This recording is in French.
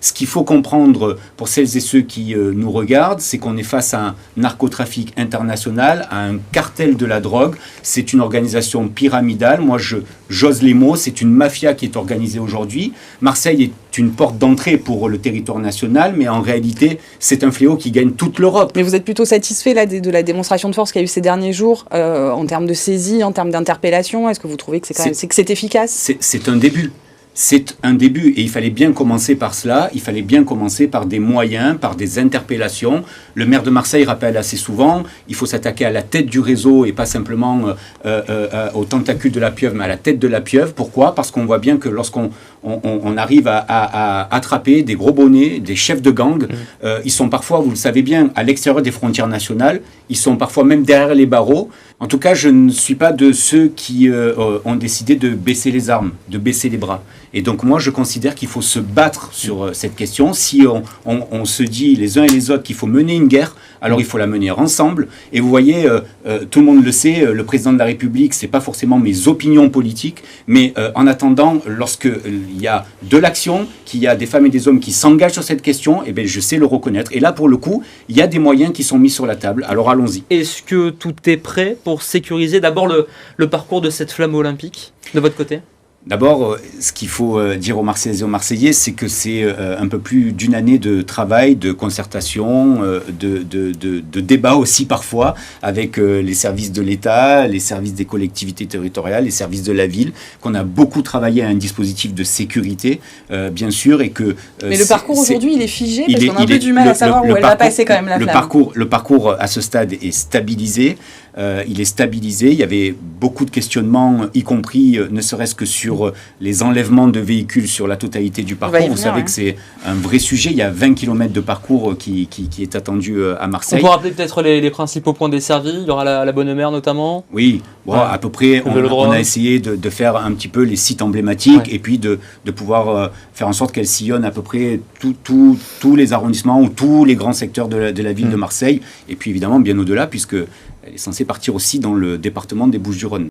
Ce qu'il faut comprendre pour celles et ceux qui nous regardent, c'est qu'on est face à un narcotrafic international, à un cartel de la drogue. C'est une organisation pyramidale. Moi, j'ose les mots. C'est une mafia qui est organisée aujourd'hui. Marseille est une porte d'entrée pour le territoire national, mais en réalité, c'est un fléau qui gagne toute l'Europe. Mais vous êtes plutôt satisfait là, de la démonstration de force qu'il y a eu ces derniers jours en termes de saisie, en termes d'interpellation? Est-ce que vous trouvez que c'est efficace? C'est un début. C'est un début et il fallait bien commencer par cela, il fallait bien commencer par des moyens, par des interpellations. Le maire de Marseille rappelle assez souvent, il faut s'attaquer à la tête du réseau et pas simplement aux tentacules de la pieuvre, mais à la tête de la pieuvre. Pourquoi ? Parce qu'on voit bien que lorsqu'on arrive à attraper des gros bonnets, des chefs de gang, ils sont parfois, vous le savez bien, à l'extérieur des frontières nationales, ils sont parfois même derrière les barreaux. En tout cas, je ne suis pas de ceux qui ont décidé de baisser les armes, de baisser les bras. Et donc moi, je considère qu'il faut se battre sur cette question. Si on se dit les uns et les autres qu'il faut mener une guerre, alors il faut la mener ensemble. Et vous voyez, tout le monde le sait, le président de la République, c'est pas forcément mes opinions politiques, mais en attendant, lorsqu'il y a de l'action, qu'il y a des femmes et des hommes qui s'engagent sur cette question, eh bien, je sais le reconnaître. Et là, pour le coup, il y a des moyens qui sont mis sur la table. Alors allons-y. Est-ce que tout est prêt pour sécuriser d'abord le parcours de cette flamme olympique, de votre côté ? D'abord, ce qu'il faut dire aux Marseillaises et aux Marseillais, c'est que c'est un peu plus d'une année de travail, de concertation, de débat aussi parfois avec les services de l'État, les services des collectivités territoriales, les services de la ville, qu'on a beaucoup travaillé à un dispositif de sécurité, bien sûr, et que... Mais le parcours aujourd'hui, il est figé, parce qu'on a un peu du mal à savoir où elle va passer quand même la flamme. Le parcours à ce stade est stabilisé. Il est stabilisé, il y avait beaucoup de questionnements, y compris ne serait-ce que sur les enlèvements de véhicules sur la totalité du parcours. Vous savez que c'est un vrai sujet, il y a 20 km de parcours qui est attendu à Marseille. On peut rappeler peut-être les principaux points desservis, il y aura la Bonne Mère notamment. Oui, à peu près, on a essayé de faire un petit peu les sites emblématiques et puis de pouvoir faire en sorte qu'elle sillonne à peu près tous les arrondissements ou tous les grands secteurs de la ville de Marseille, et puis évidemment bien au-delà, puisque elle est censée partir aussi dans le département des Bouches-du-Rhône.